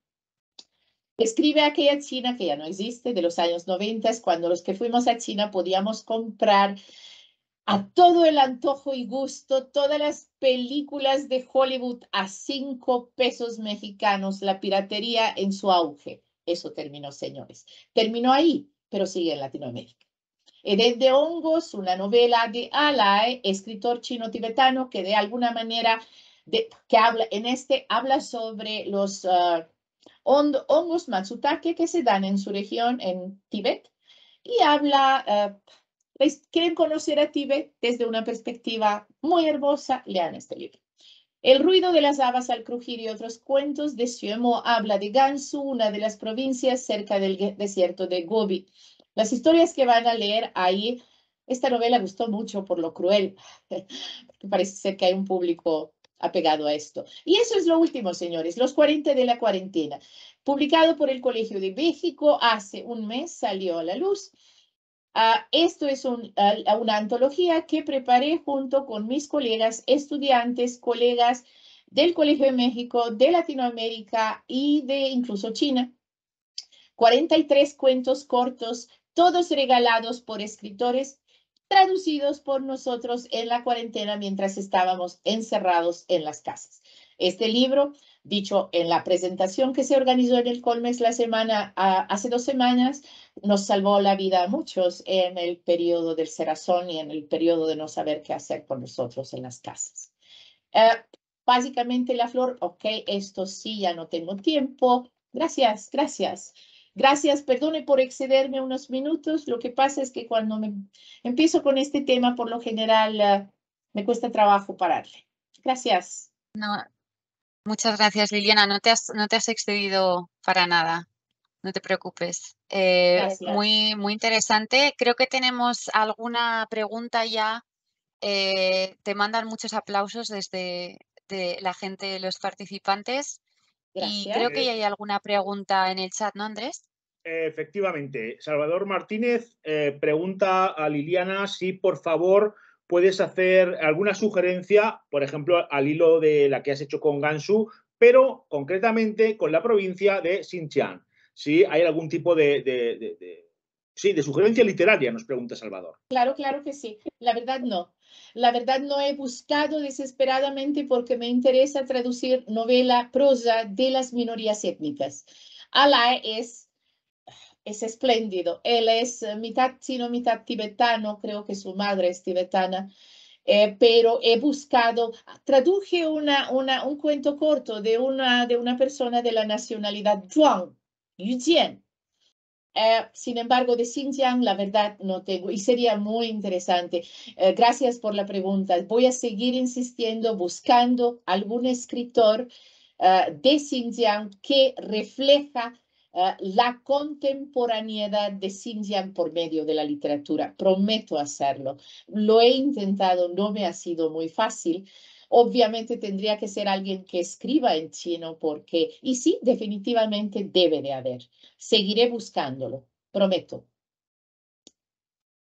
escribe aquella China que ya no existe, de los años 90, cuando los que fuimos a China podíamos comprar a todo el antojo y gusto, todas las películas de Hollywood a 5 pesos mexicanos, la piratería en su auge. Eso terminó, señores. Terminó ahí, pero sigue en Latinoamérica. Edén de Hongos, una novela de Alay, escritor chino-tibetano, que de alguna manera, habla sobre los hongos Matsutake que se dan en su región, en Tíbet, y habla... quieren conocer a Tíbet desde una perspectiva muy hermosa, lean este libro. El ruido de las habas al crujir y otros cuentos de Xuemo habla de Gansu, una de las provincias cerca del desierto de Gobi. Las historias que van a leer ahí, esta novela gustó mucho por lo cruel, porque parece ser que hay un público apegado a esto. Y eso es lo último, señores, Los 40 de la cuarentena. Publicado por el Colegio de México, hace un mes salió a la luz. Esto es una antología que preparé junto con mis colegas, estudiantes, colegas del Colegio de México, de Latinoamérica y de incluso China. 43 cuentos cortos, todos regalados por escritores, traducidos por nosotros en la cuarentena mientras estábamos encerrados en las casas. Este libro, dicho en la presentación que se organizó en el Colmex hace 2 semanas, nos salvó la vida a muchos en el periodo del cerazón y en el periodo de no saber qué hacer con nosotros en las casas. Básicamente la flor, ok, esto sí, ya no tengo tiempo. Gracias, gracias. Gracias, perdone por excederme unos minutos. Lo que pasa es que cuando empiezo con este tema, por lo general, me cuesta trabajo pararle. Gracias. No, muchas gracias, Liliana. No te has excedido para nada. No te preocupes. Gracias. Muy interesante. Creo que tenemos alguna pregunta ya. Te mandan muchos aplausos desde de la gente, los participantes. Y creo que ya hay alguna pregunta en el chat, ¿no, Andrés? Efectivamente. Salvador Martínez pregunta a Liliana si, por favor, puedes hacer alguna sugerencia, por ejemplo, al hilo de la que has hecho con Gansu, pero concretamente con la provincia de Xinjiang. Si hay algún tipo de sugerencia literaria, nos pregunta Salvador. Claro, claro que sí. La verdad no. La verdad no he buscado desesperadamente porque me interesa traducir novela, prosa de las minorías étnicas. Alaa es espléndido. Él es mitad chino, mitad tibetano, creo que su madre es tibetana. Pero he buscado, traduje un cuento corto de una persona de la nacionalidad Zhuang, Yu Jian. Sin embargo, de Xinjiang, la verdad no tengo, y sería muy interesante. Gracias por la pregunta. Voy a seguir insistiendo, buscando algún escritor de Xinjiang que refleja la contemporaneidad de Xinjiang por medio de la literatura. Prometo hacerlo. Lo he intentado, no me ha sido muy fácil. Obviamente tendría que ser alguien que escriba en chino porque, y sí, definitivamente debe de haber. Seguiré buscándolo, prometo.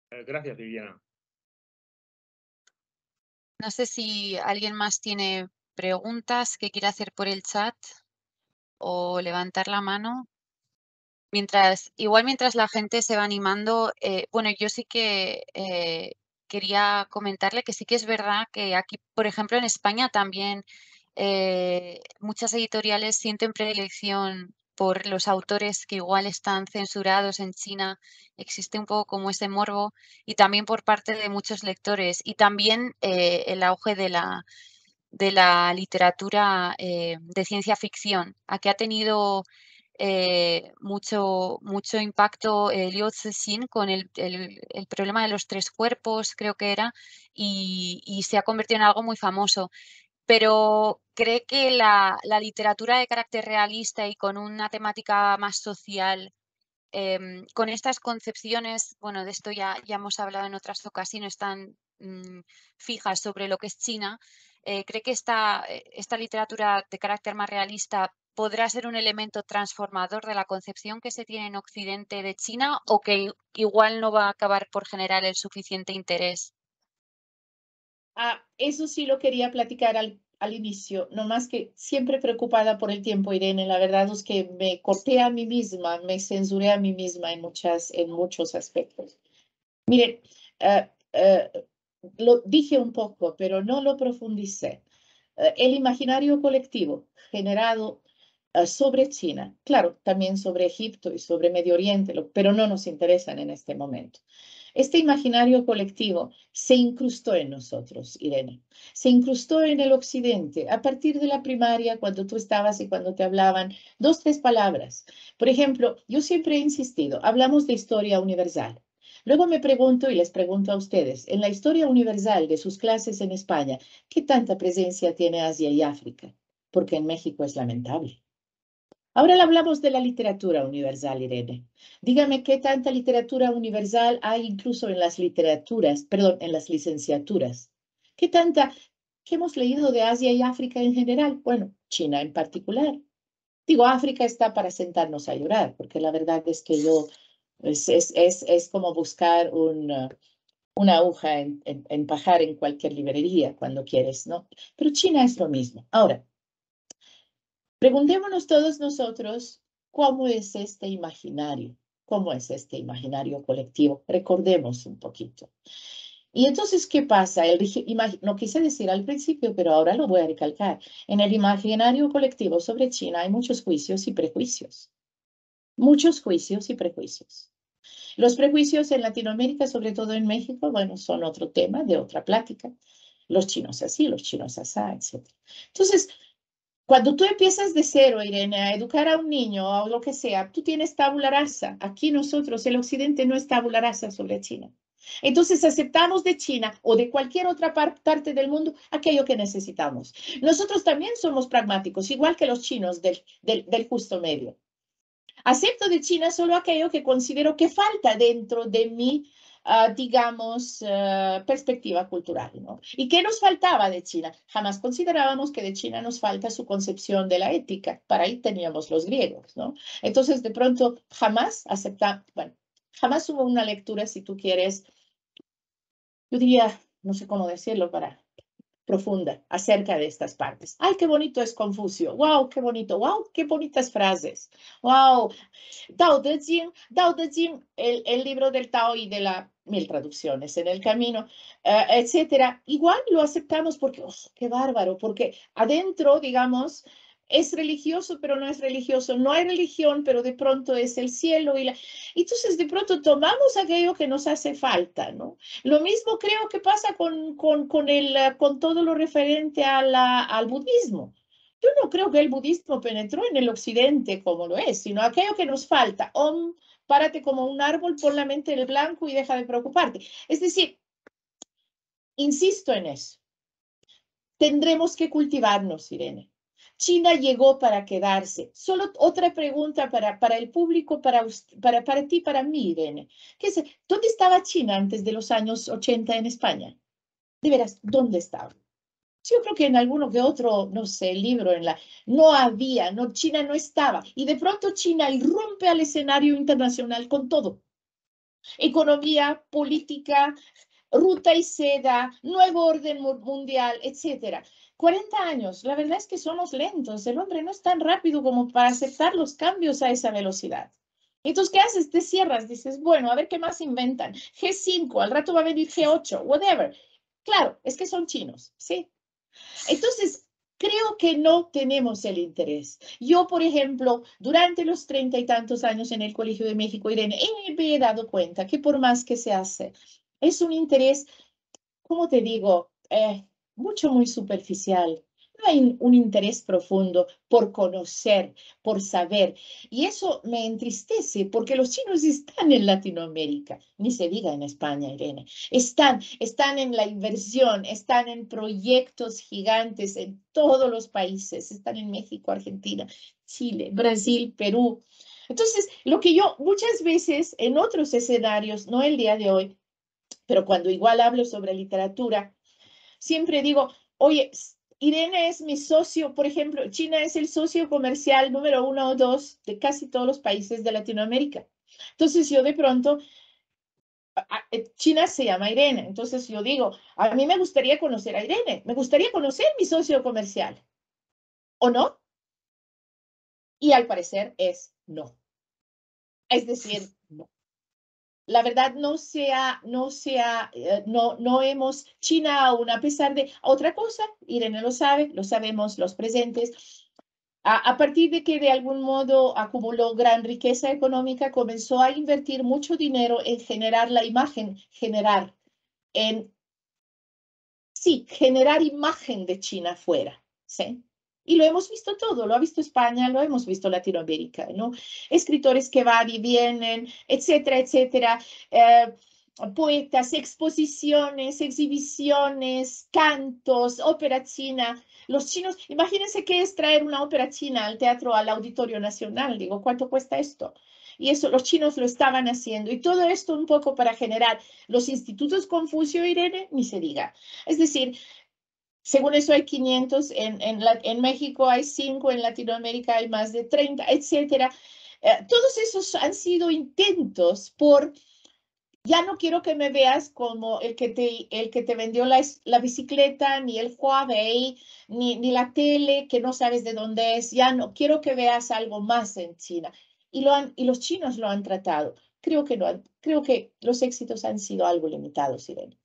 Gracias, Liliana. No sé si alguien más tiene preguntas que quiera hacer por el chat o levantar la mano. Mientras la gente se va animando, bueno, yo sí que quería comentarle que sí que es verdad que aquí, por ejemplo, en España también muchas editoriales sienten predilección por los autores que igual están censurados en China. Existe un poco como ese morbo y también por parte de muchos lectores y también el auge de la literatura de ciencia ficción. Aquí ha tenido mucho impacto Liu Cixin con el problema de los tres cuerpos, creo que era, y se ha convertido en algo muy famoso. Pero ¿cree que la literatura de carácter realista y con una temática más social, con estas concepciones, bueno, de esto ya hemos hablado en otras ocasiones tan fijas sobre lo que es China, cree que esta literatura de carácter más realista podrá ser un elemento transformador de la concepción que se tiene en Occidente de China o que igual no va a acabar por generar el suficiente interés? Eso sí lo quería platicar al inicio, no más que siempre preocupada por el tiempo, Irene. La verdad es que me corté a mí misma, me censuré a mí misma en muchos aspectos. Miren, lo dije un poco, pero no lo profundicé. El imaginario colectivo generado sobre China, claro, también sobre Egipto y sobre Medio Oriente, pero no nos interesan en este momento. Este imaginario colectivo se incrustó en nosotros, Irene. Se incrustó en el occidente a partir de la primaria, cuando tú estabas y cuando te hablaban dos, tres palabras. Por ejemplo, yo siempre he insistido, hablamos de historia universal. Luego me pregunto y les pregunto a ustedes, en la historia universal de sus clases en España, ¿qué tanta presencia tiene Asia y África? Porque en México es lamentable. Ahora hablamos de la literatura universal, Irene. Dígame qué tanta literatura universal hay incluso en las literaturas, perdón, en las licenciaturas. ¿Qué tanta que hemos leído de Asia y África en general? Bueno, China en particular. Digo, África está para sentarnos a llorar, porque la verdad es que es como buscar una aguja en pajar en cualquier librería cuando quieres, ¿no? Pero China es lo mismo. Ahora, preguntémonos todos nosotros, ¿cómo es este imaginario? ¿Cómo es este imaginario colectivo? Recordemos un poquito. Y entonces, ¿qué pasa? No quise decir al principio, pero ahora lo voy a recalcar. En el imaginario colectivo sobre China hay muchos juicios y prejuicios. Muchos juicios y prejuicios. Los prejuicios en Latinoamérica, sobre todo en México, bueno, son otro tema de otra plática. Los chinos así, los chinos asá, etc. Entonces, cuando tú empiezas de cero, Irene, a educar a un niño o lo que sea, tú tienes tabula rasa. Aquí nosotros, el occidente, no es tabula rasa sobre China. Entonces aceptamos de China o de cualquier otra parte del mundo aquello que necesitamos. Nosotros también somos pragmáticos, igual que los chinos del justo medio. Acepto de China solo aquello que considero que falta dentro de mi, digamos, perspectiva cultural, ¿no? ¿Y qué nos faltaba de China? Jamás considerábamos que de China nos falta su concepción de la ética. Para ahí teníamos los griegos, ¿no? Entonces, de pronto, jamás aceptamos, bueno, jamás hubo una lectura, si tú quieres, yo diría, no sé cómo decirlo para profunda acerca de estas partes. ¡Ay, qué bonito es Confucio! ¡Wow, qué bonito! ¡Wow, qué bonitas frases! ¡Wow! Tao Te Ching, el libro del Tao y de las 1000 traducciones en el camino, etcétera. Igual lo aceptamos porque, oh, qué bárbaro, porque adentro, digamos, es religioso, pero no es religioso. No hay religión, pero de pronto es el cielo. Entonces, de pronto tomamos aquello que nos hace falta, ¿no? Lo mismo creo que pasa con todo lo referente al budismo. Yo no creo que el budismo penetró en el occidente como lo es, sino aquello que nos falta. Párate como un árbol, pon la mente en el blanco y deja de preocuparte. Es decir, insisto en eso. Tendremos que cultivarnos, Irene. China llegó para quedarse. Solo otra pregunta para el público, para ti, para mí, Irene. ¿Dónde estaba China antes de los años 80 en España? De veras, ¿dónde estaba? Yo creo que en alguno que otro, no sé, libro no había, no, China no estaba. Y de pronto China irrumpe al escenario internacional con todo. Economía, política, ruta y seda, nuevo orden mundial, etcétera. 40 años, la verdad es que somos lentos. El hombre no es tan rápido como para aceptar los cambios a esa velocidad. Entonces, ¿qué haces? Te cierras, dices, bueno, a ver qué más inventan. G5, al rato va a venir G8, whatever. Claro, es que son chinos, ¿sí? Entonces, creo que no tenemos el interés. Yo, por ejemplo, durante los 30 y tantos años en el Colegio de México, Irene, me he dado cuenta que por más que se hace, es un interés, ¿cómo te digo? Muy superficial. No hay un interés profundo por conocer, por saber. Y eso me entristece porque los chinos están en Latinoamérica, ni se diga en España, Irene. Están en la inversión, están en proyectos gigantes en todos los países. Están en México, Argentina, Chile, Brasil, Perú. Entonces, lo que yo muchas veces en otros escenarios, no el día de hoy, pero cuando igual hablo sobre literatura, siempre digo, oye, Irene es mi socio, por ejemplo, China es el socio comercial número 1 o 2 de casi todos los países de Latinoamérica. Entonces yo de pronto, China se llama Irene, entonces yo digo, a mí me gustaría conocer a Irene, me gustaría conocer mi socio comercial, ¿o no? Y al parecer es no. Es decir, no. La verdad no hemos, China aún, a pesar de otra cosa, Irene lo sabe, lo sabemos los presentes, a partir de que de algún modo acumuló gran riqueza económica, comenzó a invertir mucho dinero en generar la imagen, generar imagen de China fuera, ¿sí? Y lo hemos visto todo, lo ha visto España, lo hemos visto Latinoamérica, ¿no? Escritores que van y vienen, etcétera, etcétera. Poetas, exposiciones, exhibiciones, cantos, ópera china. Los chinos, imagínense qué es traer una ópera china al teatro, al Auditorio Nacional. Digo, ¿cuánto cuesta esto? Y eso los chinos lo estaban haciendo. Y todo esto un poco para generar los institutos Confucio, Irene, ni se diga. Es decir, según eso hay 500, en México hay 5, en Latinoamérica hay más de 30, etcétera. Todos esos han sido intentos por, ya no quiero que me veas como el que te vendió la bicicleta, ni el Huawei, ni la tele, que no sabes de dónde es. Ya no, quiero que veas algo más en China. Y los chinos lo han tratado. Creo que los éxitos han sido algo limitados, Irene.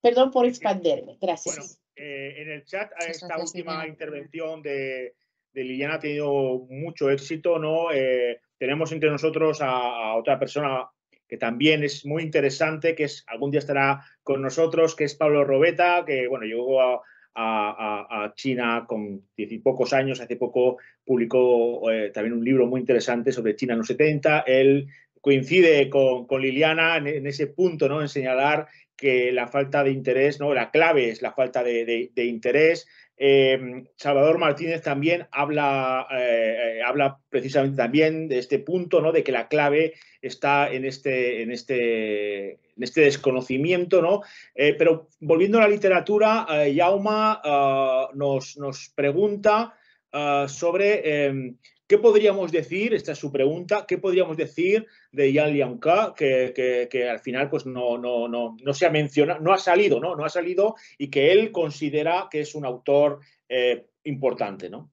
Perdón por expanderme. Gracias. Bueno, en el chat esta última intervención de Liliana ha tenido mucho éxito, ¿no? Tenemos entre nosotros a otra persona que también es muy interesante, que algún día estará con nosotros, que es Pablo Robeta, que bueno, llegó a China con 10 y pocos años, hace poco publicó también un libro muy interesante sobre China en los 70. Él coincide con Liliana en ese punto, ¿no? En señalar que la falta de interés, ¿no? La clave es la falta de interés. Salvador Martínez también habla precisamente también de este punto, ¿no? De que la clave está en este desconocimiento, ¿no? Pero volviendo a la literatura, Jaume nos pregunta sobre qué podríamos decir, esta es su pregunta, qué podríamos decir de Yan Lianke, que al final pues no se ha mencionado, no ha salido, ¿no? No ha salido y que él considera que es un autor importante, ¿no?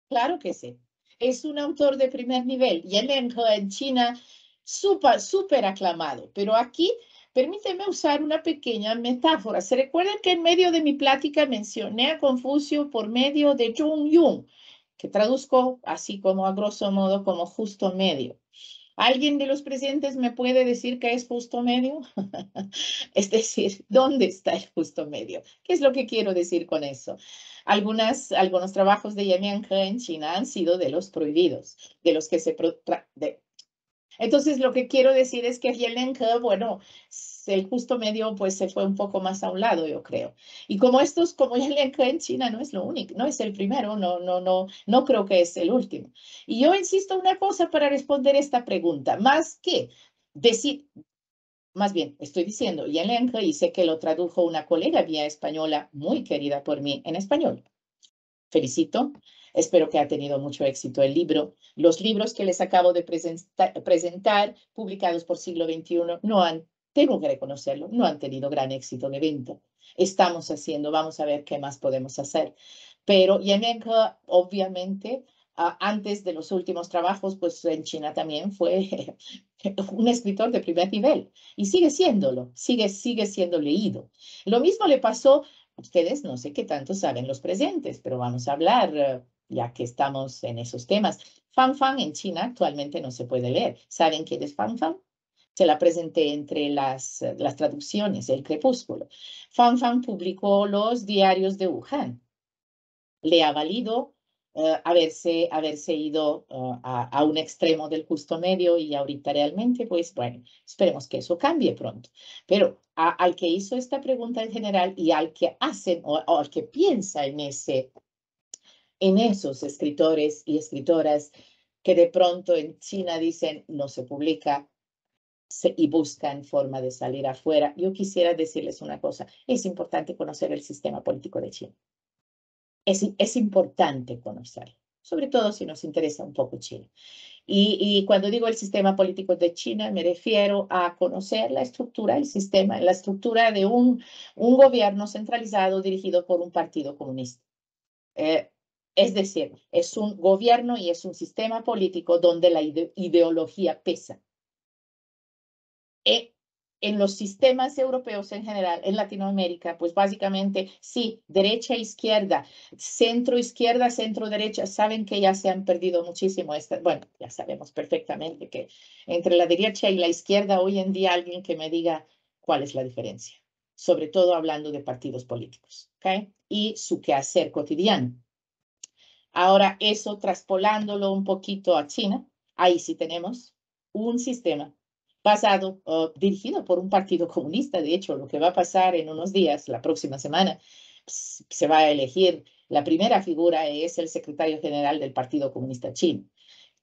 Claro que sí. Es un autor de primer nivel. Yan Lianke en China, súper aclamado. Pero aquí, permíteme usar una pequeña metáfora. ¿Se recuerdan que en medio de mi plática mencioné a Confucio por medio de Zhong Yun, que traduzco así como a grosso modo como justo medio? ¿Alguien de los presentes me puede decir qué es justo medio? Es decir, ¿dónde está el justo medio? ¿Qué es lo que quiero decir con eso? Algunos trabajos de Yan Lianke en China han sido de los prohibidos, de los que Entonces, lo que quiero decir es que Yan Lianke, bueno, el justo medio pues se fue un poco más a un lado, yo creo. Y como Yan Lianke en China no es lo único, no es el primero, no creo que es el último. Y yo insisto una cosa para responder esta pregunta, más bien, estoy diciendo Yan Lianke y sé que lo tradujo una colega mía española muy querida por mí en español. Felicito. Espero que ha tenido mucho éxito el libro. Los libros que les acabo de presentar, publicados por Siglo XXI, tengo que reconocerlo, no han tenido gran éxito de venta. Vamos a ver qué más podemos hacer. Pero Yan Lianke, obviamente, antes de los últimos trabajos, pues en China también fue un escritor de primer nivel y sigue siéndolo, sigue siendo leído. Lo mismo le pasó. Ustedes no sé qué tanto saben los presentes, pero vamos a hablar, ya que estamos en esos temas. Fan Fan en China actualmente no se puede leer. ¿Saben quién es Fan Fan? Se la presenté entre las traducciones, El Crepúsculo. Fan Fan publicó los diarios de Wuhan. Le ha valido haberse ido a un extremo del justo medio y ahorita realmente, pues bueno, esperemos que eso cambie pronto. Pero al que hizo esta pregunta en general y al que hacen o al que piensa en esos escritores y escritoras que de pronto en China dicen no se publica y buscan forma de salir afuera, yo quisiera decirles una cosa, es importante conocer el sistema político de China. Es importante conocerlo, sobre todo si nos interesa un poco China. Y cuando digo el sistema político de China, me refiero a conocer la estructura, la estructura de un gobierno centralizado dirigido por un partido comunista. Es decir, es un gobierno y es un sistema político donde la ideología pesa. En los sistemas europeos en general, en Latinoamérica, pues básicamente sí, derecha, izquierda, centro derecha, saben que ya se han perdido muchísimo. Bueno, ya sabemos perfectamente que entre la derecha y la izquierda hoy en día alguien que me diga cuál es la diferencia, sobre todo hablando de partidos políticos, ¿ok? Y su quehacer cotidiano. Ahora, eso traspolándolo un poquito a China, ahí sí tenemos un sistema dirigido por un partido comunista. De hecho, lo que va a pasar en unos días, la próxima semana, se va a elegir, la primera figura es el secretario general del Partido Comunista Chino,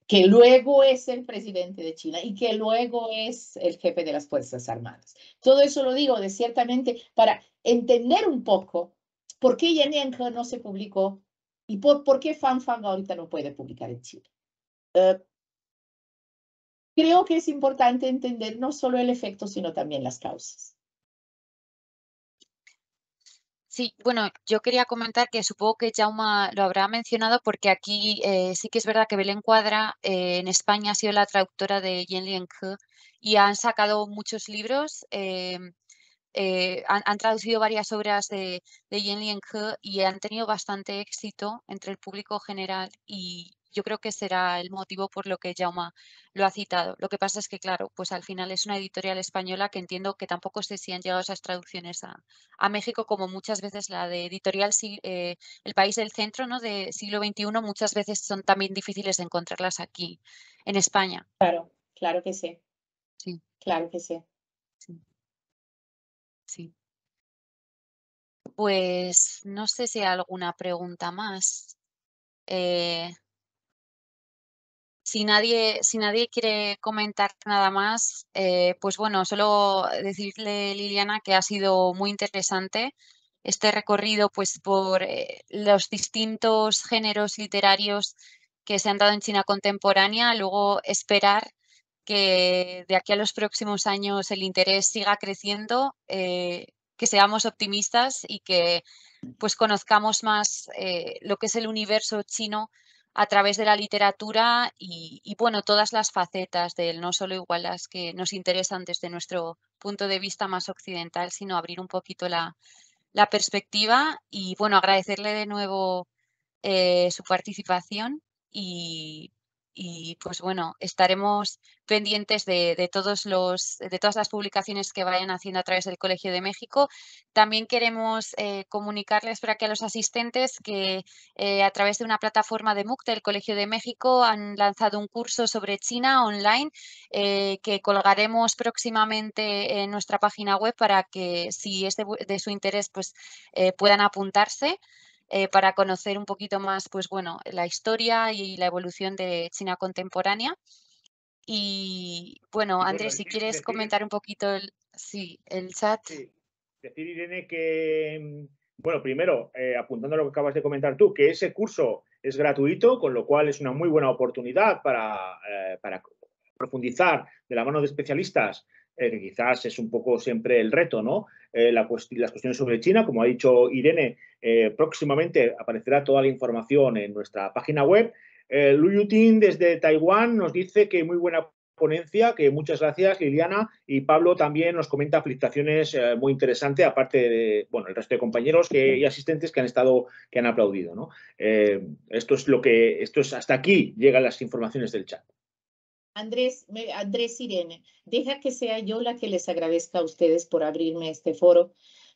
que luego es el presidente de China y que luego es el jefe de las Fuerzas Armadas. Todo eso lo digo ciertamente para entender un poco por qué Yan Lianke no se publicó y por qué Fan Fan ahorita no puede publicar en China. Creo que es importante entender no solo el efecto, sino también las causas. Sí, bueno, yo quería comentar que supongo que Jaume lo habrá mencionado porque aquí sí que es verdad que Belén Cuadra en España ha sido la traductora de Yan Lianke y han sacado muchos libros, han traducido varias obras de Yan Lianke y han tenido bastante éxito entre el público general y yo creo que será el motivo por lo que Jaume lo ha citado. Lo que pasa es que, claro, pues al final es una editorial española que entiendo que tampoco sé si han llegado esas traducciones a México, como muchas veces la de editorial El País del Centro, ¿no? De siglo XXI, muchas veces son también difíciles de encontrarlas aquí en España. Claro que sí. Sí, Claro que sí. sí, sí. Pues no sé si hay alguna pregunta más. Eh, si nadie quiere comentar nada más, pues bueno, solo decirle, Liliana, que ha sido muy interesante este recorrido pues por los distintos géneros literarios que se han dado en China contemporánea. Luego esperar que de aquí a los próximos años el interés siga creciendo, que seamos optimistas y que pues conozcamos más lo que es el universo chino a través de la literatura y, bueno, todas las facetas de él, no solo igual las que nos interesan desde nuestro punto de vista más occidental, sino abrir un poquito la perspectiva y, bueno, agradecerle de nuevo su participación y, pues bueno, estaremos pendientes de todas las publicaciones que vayan haciendo a través del Colegio de México. También queremos comunicarles por aquí a los asistentes que a través de una plataforma de MOOC del Colegio de México han lanzado un curso sobre China online que colgaremos próximamente en nuestra página web para que si es de su interés pues puedan apuntarse. Para conocer un poquito más, pues bueno, la historia y la evolución de China contemporánea. Y bueno, Y bueno, Andrés, si quieres comentar un poquito el chat. sí, decir, Irene, que, bueno, primero, apuntando a lo que acabas de comentar tú, que ese curso es gratuito, con lo cual es una muy buena oportunidad para profundizar de la mano de especialistas, que quizás es un poco siempre el reto, ¿no? Las cuestiones sobre China, como ha dicho Irene, próximamente aparecerá toda la información en nuestra página web. Lu Yuting desde Taiwán nos dice que muy buena ponencia, que muchas gracias, Liliana, y Pablo también nos comenta felicitaciones muy interesantes, aparte de, bueno, el resto de compañeros y asistentes que han aplaudido, ¿no? Esto es hasta aquí llegan las informaciones del chat. Andrés, Irene, deja que sea yo la que les agradezca a ustedes por abrirme este foro,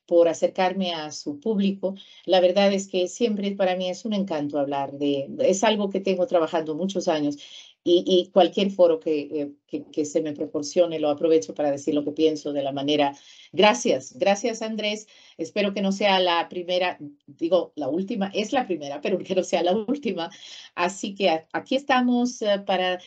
por acercarme a su público. La verdad es que siempre para mí es un encanto hablar es algo que tengo trabajando muchos años y cualquier foro que se me proporcione lo aprovecho para decir lo que pienso de la manera. Gracias Andrés. Espero que no sea la primera, digo, la última, es la primera, pero que no sea la última. Así que aquí estamos para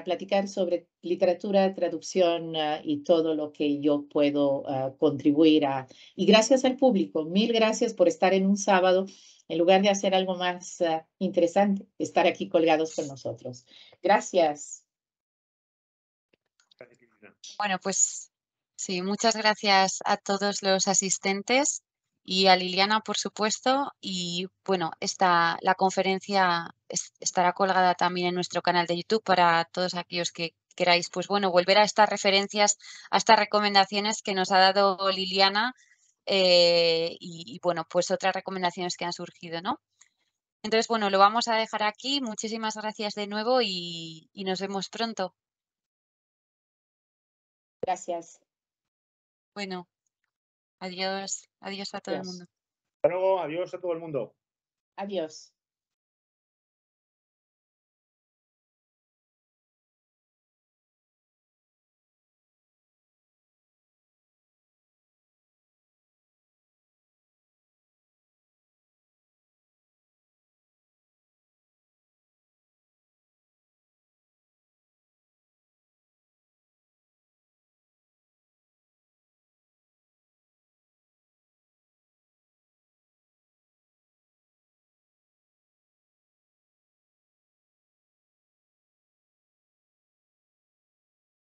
platicar sobre literatura, traducción y todo lo que yo puedo contribuir a. Y gracias al público, mil gracias por estar en un sábado, en lugar de hacer algo más interesante, estar aquí colgados con nosotros. Gracias. Bueno, pues sí, muchas gracias a todos los asistentes y a Liliana, por supuesto. Y bueno, la conferencia estará colgada también en nuestro canal de YouTube para todos aquellos que queráis, pues bueno, volver a estas referencias, a estas recomendaciones que nos ha dado Liliana y bueno, pues otras recomendaciones que han surgido, ¿no? Entonces, bueno, lo vamos a dejar aquí. Muchísimas gracias de nuevo y nos vemos pronto. Gracias. Bueno, adiós, adiós a todo el mundo. Hasta luego, adiós a todo el mundo. Adiós.